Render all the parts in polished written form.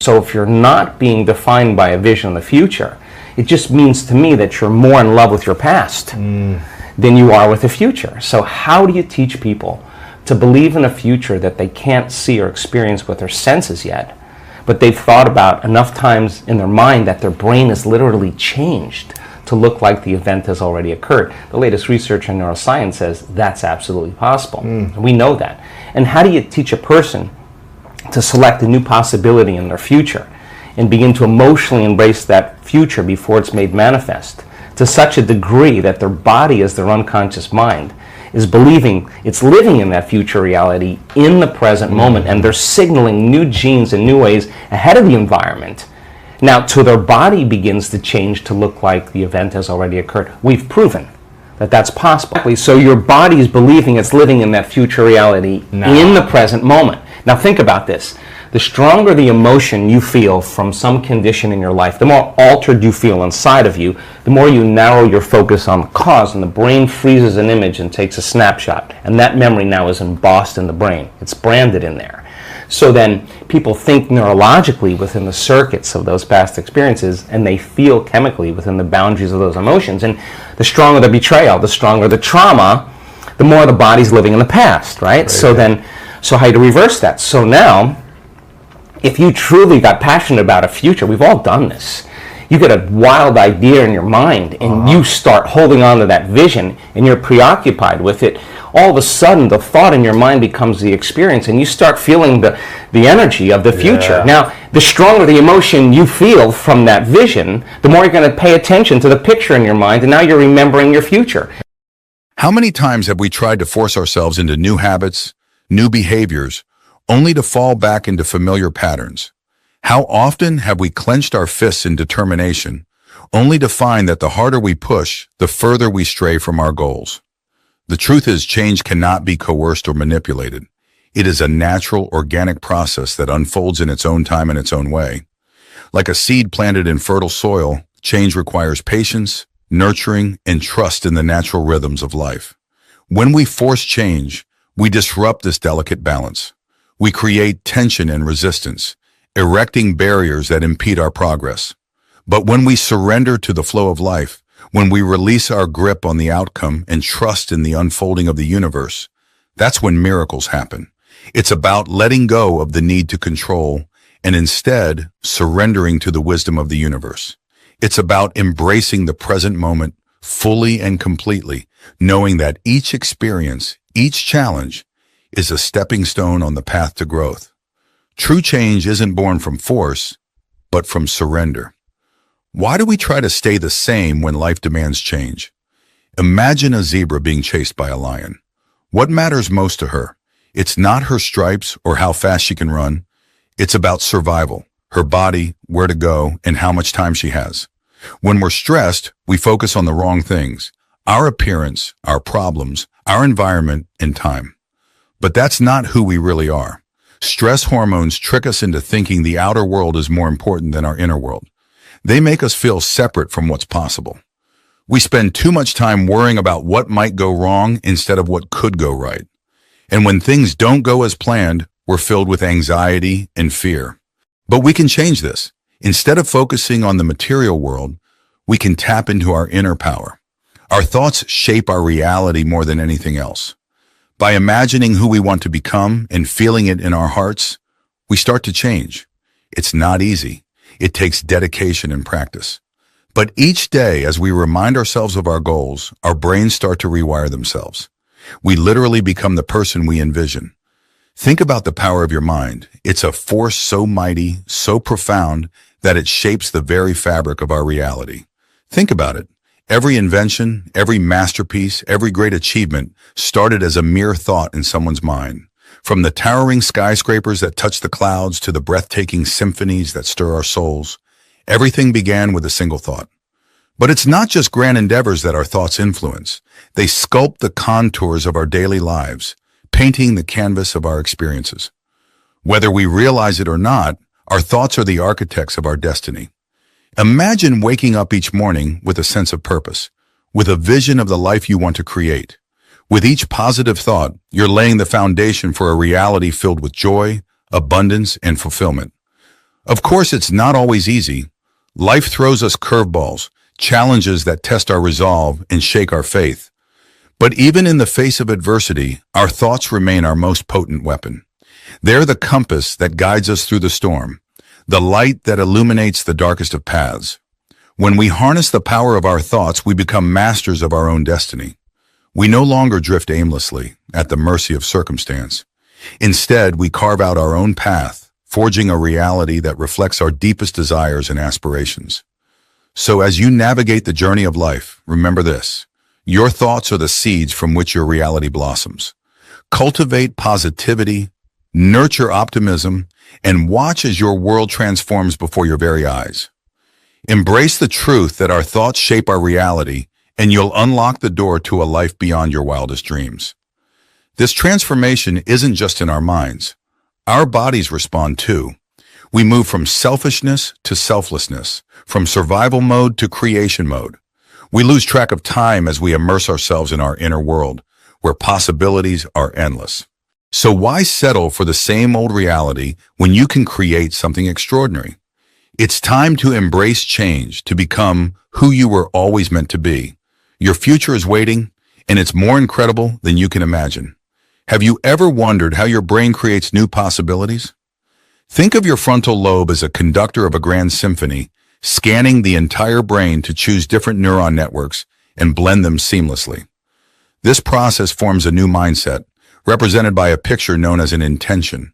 So if you're not being defined by a vision of the future, it just means to me that you're more in love with your past than you are with the future. So how do you teach people to believe in a future that they can't see or experience with their senses yet, but they've thought about enough times in their mind that their brain is literally changed to look like the event has already occurred? The latest research in neuroscience says that's absolutely possible. We know that. And how do you teach a person to select a new possibility in their future and begin to emotionally embrace that future before it's made manifest to such a degree that their body, as their unconscious mind, is believing it's living in that future reality in the present moment, and they're signaling new genes in new ways ahead of the environment. Now, till their body begins to change to look like the event has already occurred. We've proven that that's possible. So your body is believing it's living in that future reality in the present moment. Now think about this. The stronger the emotion you feel from some condition in your life, the more altered you feel inside of you, the more you narrow your focus on the cause, and the brain freezes an image and takes a snapshot. And that memory now is embossed in the brain. It's branded in there. So then people think neurologically within the circuits of those past experiences, and they feel chemically within the boundaries of those emotions. And the stronger the betrayal, the stronger the trauma, the more the body's living in the past, right? So how do you reverse that? So now, if you truly got passionate about a future, we've all done this. You get a wild idea in your mind, and you start holding on to that vision, and you're preoccupied with it. All of a sudden, the thought in your mind becomes the experience, and you start feeling the energy of the future. Now, the stronger the emotion you feel from that vision, the more you're going to pay attention to the picture in your mind, and now you're remembering your future. How many times have we tried to force ourselves into new habits, new behaviors, only to fall back into familiar patterns? How often have we clenched our fists in determination, only to find that the harder we push, the further we stray from our goals? The truth is, change cannot be coerced or manipulated. It is a natural, organic process that unfolds in its own time and its own way. Like a seed planted in fertile soil, change requires patience, nurturing, and trust in the natural rhythms of life. When we force change, we disrupt this delicate balance. We create tension and resistance, erecting barriers that impede our progress. But when we surrender to the flow of life, when we release our grip on the outcome and trust in the unfolding of the universe, that's when miracles happen. It's about letting go of the need to control and instead surrendering to the wisdom of the universe. It's about embracing the present moment fully and completely, knowing that each experience, each challenge, is a stepping stone on the path to growth. True change isn't born from force, but from surrender. Why do we try to stay the same when life demands change? Imagine a zebra being chased by a lion. What matters most to her? It's not her stripes or how fast she can run. It's about survival, her body, where to go, and how much time she has. When we're stressed, we focus on the wrong things: our appearance, our problems, our environment, and time. But that's not who we really are. Stress hormones trick us into thinking the outer world is more important than our inner world. They make us feel separate from what's possible. We spend too much time worrying about what might go wrong instead of what could go right. And when things don't go as planned, we're filled with anxiety and fear. But we can change this. Instead of focusing on the material world, we can tap into our inner power. Our thoughts shape our reality more than anything else. By imagining who we want to become and feeling it in our hearts, we start to change. It's not easy. It takes dedication and practice. But each day, as we remind ourselves of our goals, our brains start to rewire themselves. We literally become the person we envision. Think about the power of your mind. It's a force so mighty, so profound, that it shapes the very fabric of our reality. Think about it. Every invention, every masterpiece, every great achievement started as a mere thought in someone's mind. From the towering skyscrapers that touch the clouds to the breathtaking symphonies that stir our souls, everything began with a single thought. But it's not just grand endeavors that our thoughts influence. They sculpt the contours of our daily lives, painting the canvas of our experiences. Whether we realize it or not, our thoughts are the architects of our destiny. Imagine waking up each morning with a sense of purpose, with a vision of the life you want to create. With each positive thought, you're laying the foundation for a reality filled with joy, abundance, and fulfillment. Of course, it's not always easy. Life throws us curveballs, challenges that test our resolve and shake our faith. But even in the face of adversity, our thoughts remain our most potent weapon. They're the compass that guides us through the storm, the light that illuminates the darkest of paths. When we harness the power of our thoughts, we become masters of our own destiny. We no longer drift aimlessly, at the mercy of circumstance. Instead, we carve out our own path, forging a reality that reflects our deepest desires and aspirations. So as you navigate the journey of life, remember this: your thoughts are the seeds from which your reality blossoms. Cultivate positivity, nurture optimism, and watch as your world transforms before your very eyes. Embrace the truth that our thoughts shape our reality, and you'll unlock the door to a life beyond your wildest dreams. This transformation isn't just in our minds. Our bodies respond too. We move from selfishness to selflessness, from survival mode to creation mode. We lose track of time as we immerse ourselves in our inner world, where possibilities are endless. So why settle for the same old reality when you can create something extraordinary? It's time to embrace change, to become who you were always meant to be. Your future is waiting, and it's more incredible than you can imagine. Have you ever wondered how your brain creates new possibilities? Think of your frontal lobe as a conductor of a grand symphony, scanning the entire brain to choose different neuron networks and blend them seamlessly. This process forms a new mindset, represented by a picture known as an intention.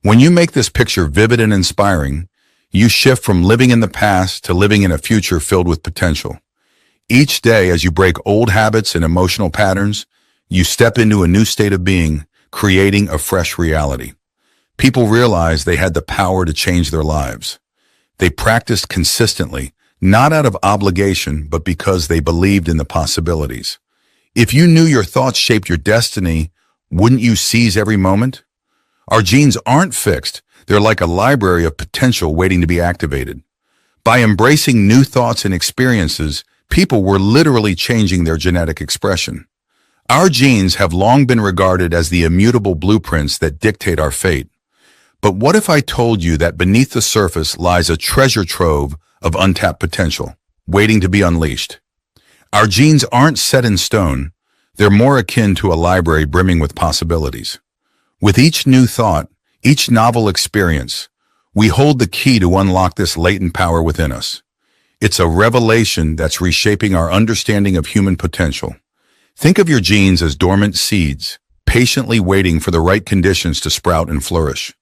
When you make this picture vivid and inspiring, you shift from living in the past to living in a future filled with potential. Each day, as you break old habits and emotional patterns, you step into a new state of being, creating a fresh reality. People realized they had the power to change their lives. They practiced consistently, not out of obligation, but because they believed in the possibilities. If you knew your thoughts shaped your destiny, wouldn't you seize every moment? Our genes aren't fixed. They're like a library of potential waiting to be activated. By embracing new thoughts and experiences, people were literally changing their genetic expression. Our genes have long been regarded as the immutable blueprints that dictate our fate. But what if I told you that beneath the surface lies a treasure trove of untapped potential, waiting to be unleashed? Our genes aren't set in stone. They're more akin to a library brimming with possibilities. With each new thought, each novel experience, we hold the key to unlock this latent power within us. It's a revelation that's reshaping our understanding of human potential. Think of your genes as dormant seeds, patiently waiting for the right conditions to sprout and flourish.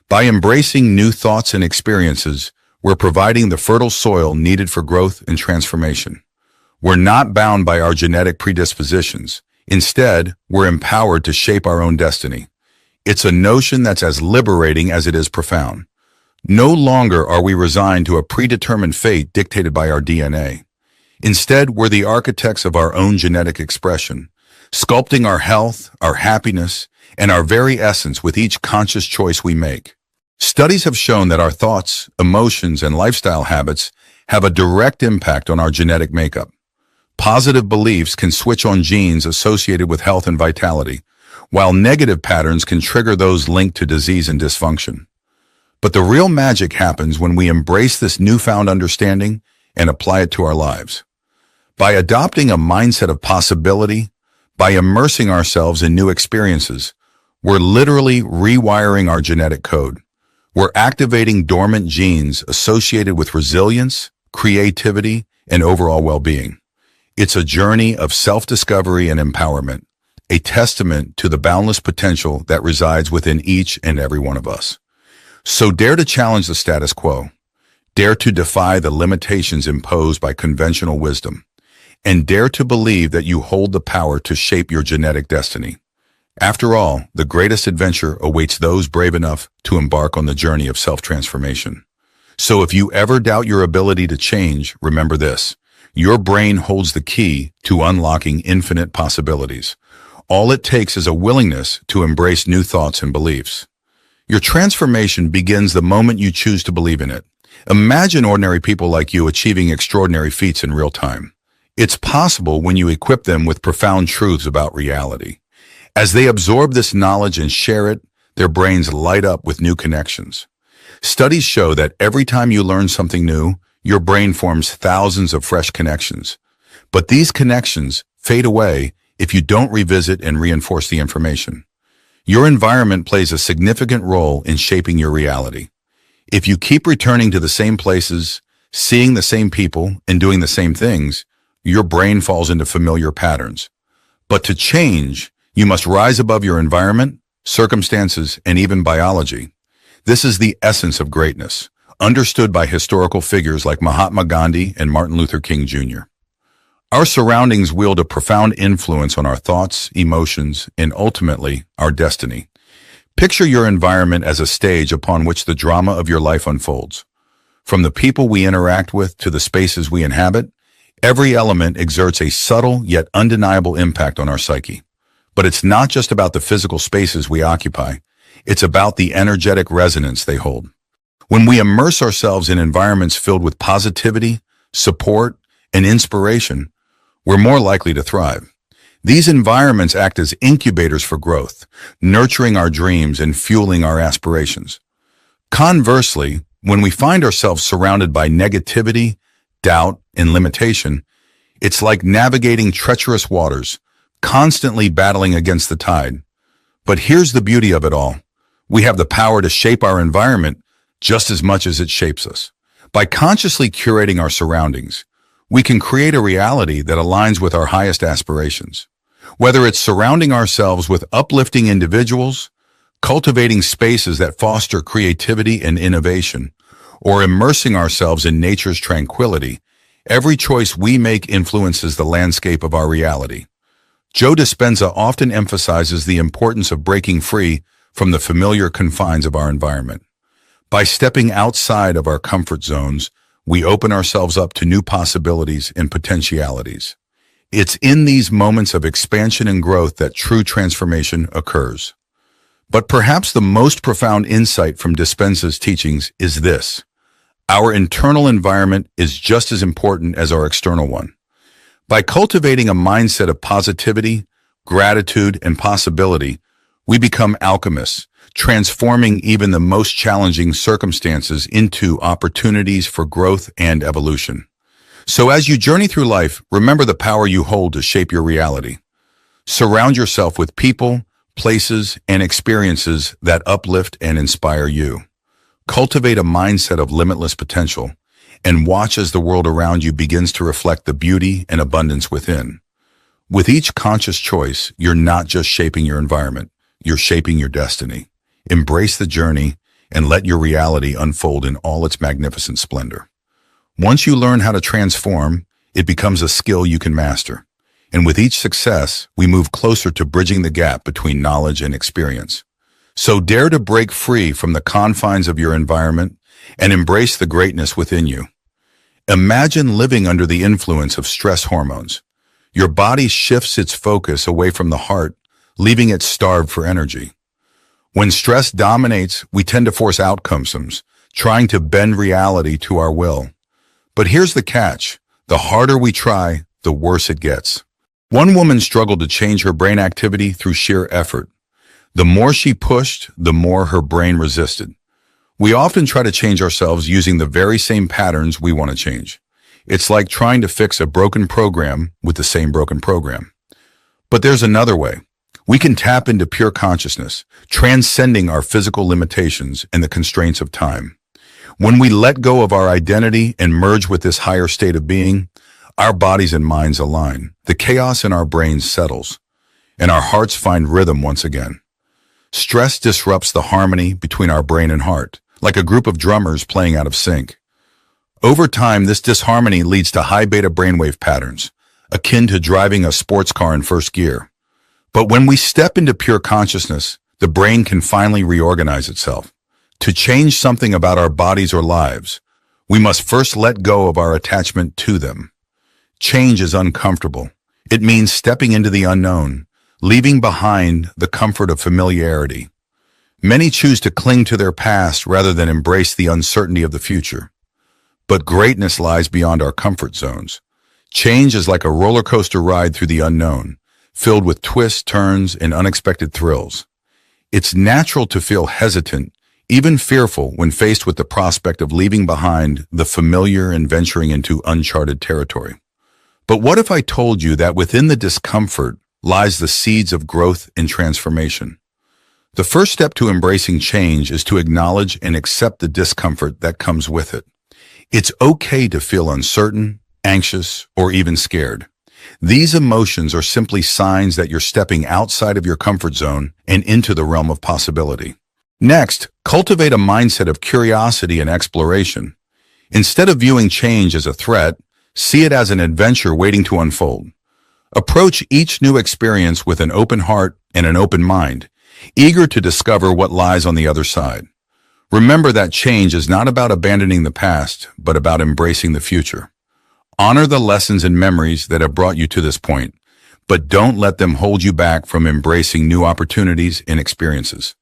By embracing new thoughts and experiences, we're providing the fertile soil needed for growth and transformation. We're not bound by our genetic predispositions. Instead, we're empowered to shape our own destiny. It's a notion that's as liberating as it is profound. No longer are we resigned to a predetermined fate dictated by our DNA. Instead, we're the architects of our own genetic expression, sculpting our health, our happiness, and our very essence with each conscious choice we make. Studies have shown that our thoughts, emotions, and lifestyle habits have a direct impact on our genetic makeup. Positive beliefs can switch on genes associated with health and vitality, while negative patterns can trigger those linked to disease and dysfunction. But the real magic happens when we embrace this newfound understanding and apply it to our lives. By adopting a mindset of possibility, by immersing ourselves in new experiences, we're literally rewiring our genetic code. We're activating dormant genes associated with resilience, creativity, and overall well-being. It's a journey of self-discovery and empowerment, a testament to the boundless potential that resides within each and every one of us. So dare to challenge the status quo. Dare to defy the limitations imposed by conventional wisdom. And dare to believe that you hold the power to shape your genetic destiny. After all, the greatest adventure awaits those brave enough to embark on the journey of self-transformation. So if you ever doubt your ability to change, remember this: your brain holds the key to unlocking infinite possibilities. All it takes is a willingness to embrace new thoughts and beliefs. Your transformation begins the moment you choose to believe in it. Imagine ordinary people like you achieving extraordinary feats in real time. It's possible when you equip them with profound truths about reality. As they absorb this knowledge and share it, their brains light up with new connections. Studies show that every time you learn something new, your brain forms thousands of fresh connections. But these connections fade away if you don't revisit and reinforce the information. Your environment plays a significant role in shaping your reality. If you keep returning to the same places, seeing the same people, and doing the same things, your brain falls into familiar patterns. But to change, you must rise above your environment, circumstances, and even biology. This is the essence of greatness, understood by historical figures like Mahatma Gandhi and Martin Luther King Jr. Our surroundings wield a profound influence on our thoughts, emotions, and ultimately, our destiny. Picture your environment as a stage upon which the drama of your life unfolds. From the people we interact with to the spaces we inhabit, every element exerts a subtle yet undeniable impact on our psyche. But it's not just about the physical spaces we occupy. It's about the energetic resonance they hold. When we immerse ourselves in environments filled with positivity, support, and inspiration, we're more likely to thrive. These environments act as incubators for growth, nurturing our dreams and fueling our aspirations. Conversely, when we find ourselves surrounded by negativity, doubt, and limitation, it's like navigating treacherous waters, constantly battling against the tide. But here's the beauty of it all. We have the power to shape our environment just as much as it shapes us. By consciously curating our surroundings, we can create a reality that aligns with our highest aspirations. Whether it's surrounding ourselves with uplifting individuals, cultivating spaces that foster creativity and innovation, or immersing ourselves in nature's tranquility, every choice we make influences the landscape of our reality. Joe Dispenza often emphasizes the importance of breaking free from the familiar confines of our environment. By stepping outside of our comfort zones, we open ourselves up to new possibilities and potentialities. It's in these moments of expansion and growth that true transformation occurs. But perhaps the most profound insight from Dispenza's teachings is this: our internal environment is just as important as our external one. By cultivating a mindset of positivity, gratitude, and possibility, we become alchemists, transforming even the most challenging circumstances into opportunities for growth and evolution. So as you journey through life, remember the power you hold to shape your reality. Surround yourself with people, places, and experiences that uplift and inspire you. Cultivate a mindset of limitless potential, and watch as the world around you begins to reflect the beauty and abundance within. With each conscious choice, you're not just shaping your environment, you're shaping your destiny. Embrace the journey and let your reality unfold in all its magnificent splendor. Once you learn how to transform, it becomes a skill you can master. And with each success, we move closer to bridging the gap between knowledge and experience. So dare to break free from the confines of your environment and embrace the greatness within you. Imagine living under the influence of stress hormones. Your body shifts its focus away from the heart, leaving it starved for energy. When stress dominates, we tend to force outcomes, trying to bend reality to our will. But here's the catch. The harder we try, the worse it gets. One woman struggled to change her brain activity through sheer effort. The more she pushed, the more her brain resisted. We often try to change ourselves using the very same patterns we want to change. It's like trying to fix a broken program with the same broken program. But there's another way. We can tap into pure consciousness, transcending our physical limitations and the constraints of time. When we let go of our identity and merge with this higher state of being, our bodies and minds align. The chaos in our brains settles, and our hearts find rhythm once again. Stress disrupts the harmony between our brain and heart, like a group of drummers playing out of sync. Over time, this disharmony leads to high beta brainwave patterns, akin to driving a sports car in first gear. But when we step into pure consciousness, the brain can finally reorganize itself. To change something about our bodies or lives, we must first let go of our attachment to them. Change is uncomfortable. It means stepping into the unknown, leaving behind the comfort of familiarity. Many choose to cling to their past rather than embrace the uncertainty of the future. But greatness lies beyond our comfort zones. Change is like a roller coaster ride through the unknown, filled with twists, turns, and unexpected thrills. It's natural to feel hesitant, even fearful when faced with the prospect of leaving behind the familiar and venturing into uncharted territory. But what if I told you that within the discomfort lies the seeds of growth and transformation? The first step to embracing change is to acknowledge and accept the discomfort that comes with it. It's okay to feel uncertain, anxious, or even scared. These emotions are simply signs that you're stepping outside of your comfort zone and into the realm of possibility. Next, cultivate a mindset of curiosity and exploration. Instead of viewing change as a threat, see it as an adventure waiting to unfold. Approach each new experience with an open heart and an open mind, eager to discover what lies on the other side. Remember that change is not about abandoning the past, but about embracing the future. Honor the lessons and memories that have brought you to this point, but don't let them hold you back from embracing new opportunities and experiences.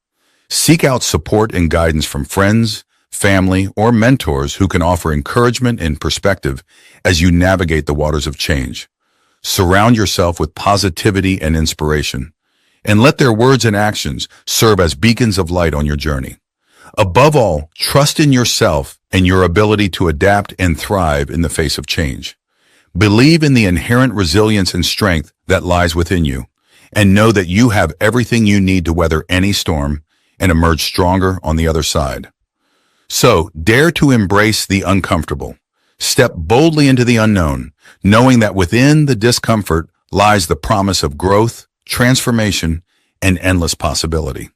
Seek out support and guidance from friends, family, or mentors who can offer encouragement and perspective as you navigate the waters of change. Surround yourself with positivity and inspiration, and let their words and actions serve as beacons of light on your journey. Above all, trust in yourself and your ability to adapt and thrive in the face of change. Believe in the inherent resilience and strength that lies within you, and know that you have everything you need to weather any storm and emerge stronger on the other side. So, dare to embrace the uncomfortable. Step boldly into the unknown, knowing that within the discomfort lies the promise of growth, transformation, and endless possibility.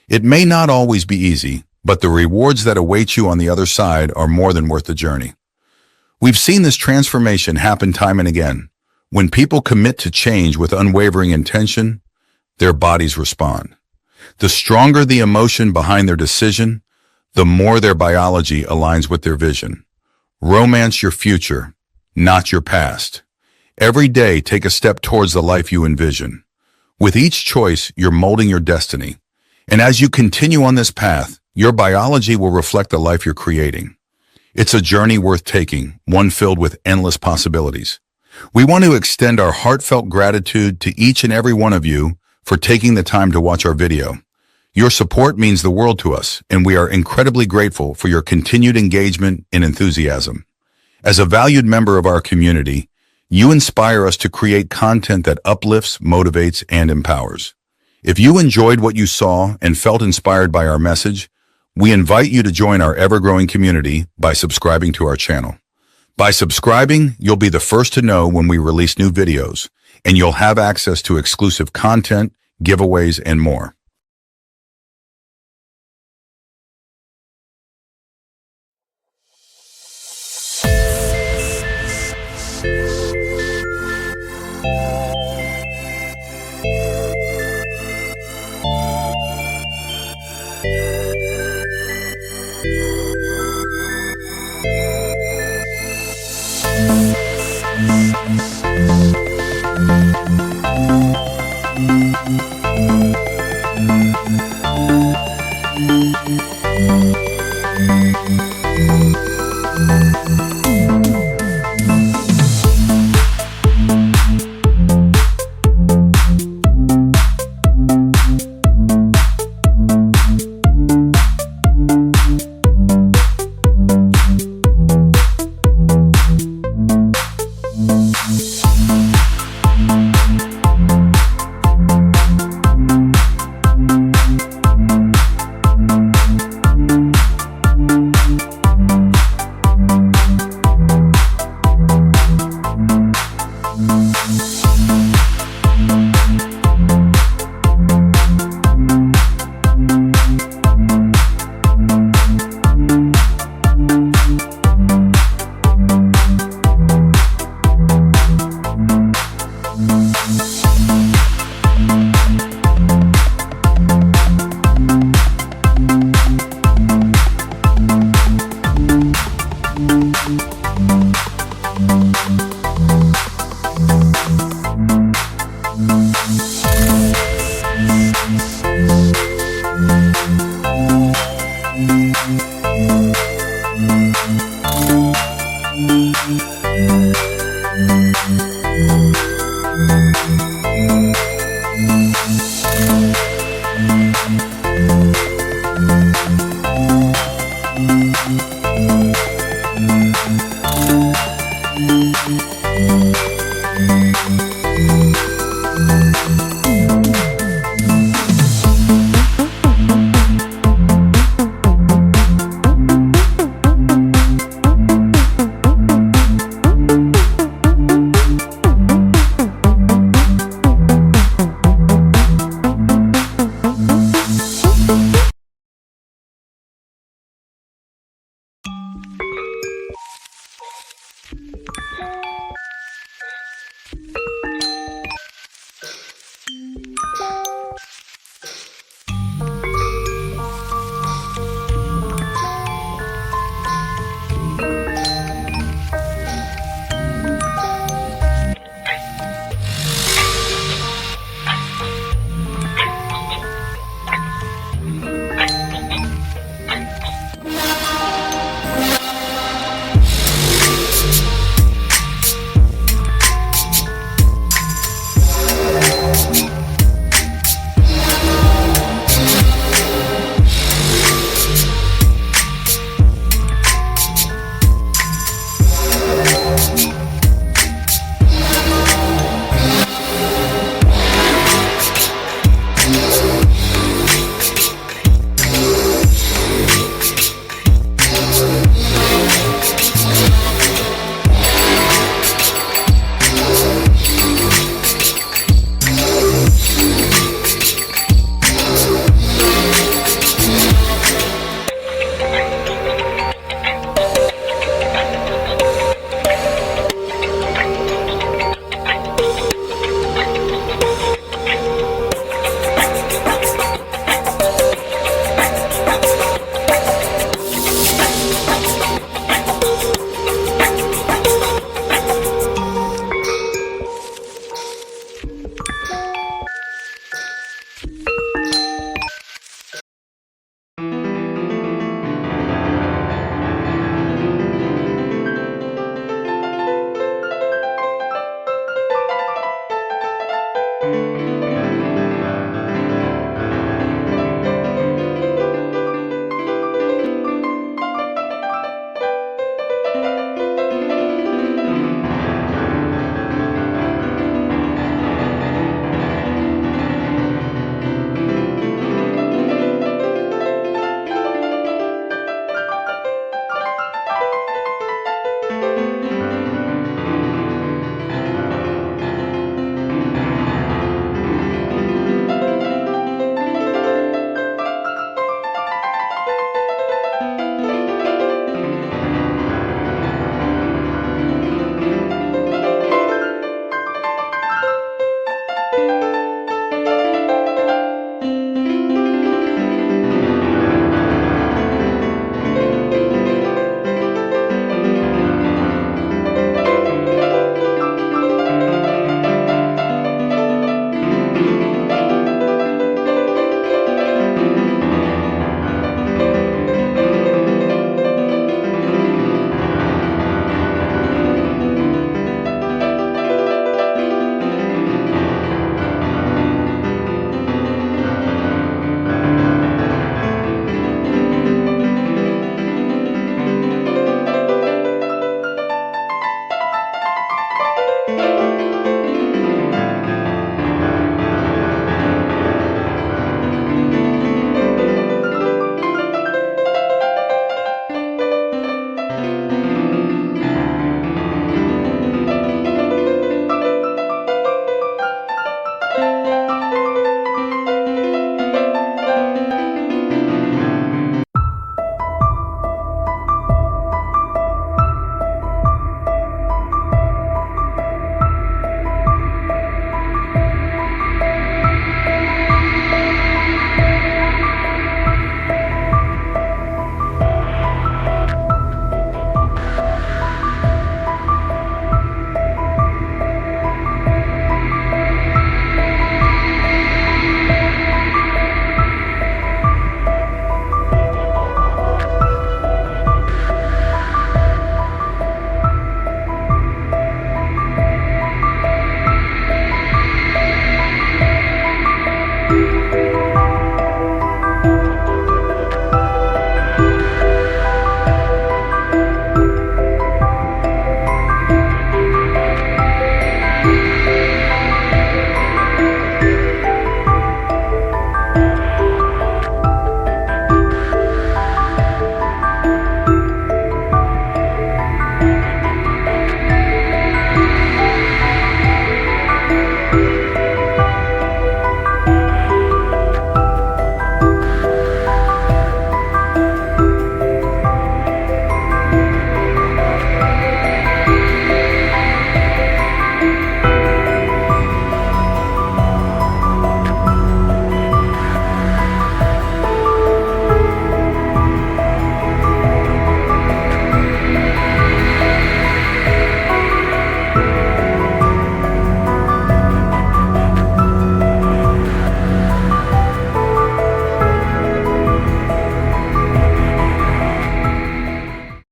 It may not always be easy, but the rewards that await you on the other side are more than worth the journey. We've seen this transformation happen time and again. When people commit to change with unwavering intention, their bodies respond. The stronger the emotion behind their decision, the more their biology aligns with their vision. Romance your future, not your past. Every day, take a step towards the life you envision. With each choice, you're molding your destiny. And as you continue on this path, your biology will reflect the life you're creating. It's a journey worth taking, one filled with endless possibilities. We want to extend our heartfelt gratitude to each and every one of you for taking the time to watch our video. Your support means the world to us, and we are incredibly grateful for your continued engagement and enthusiasm. As a valued member of our community, you inspire us to create content that uplifts, motivates, and empowers. If you enjoyed what you saw and felt inspired by our message, we invite you to join our ever-growing community by subscribing to our channel. By subscribing, you'll be the first to know when we release new videos, and you'll have access to exclusive content, giveaways, and more. you.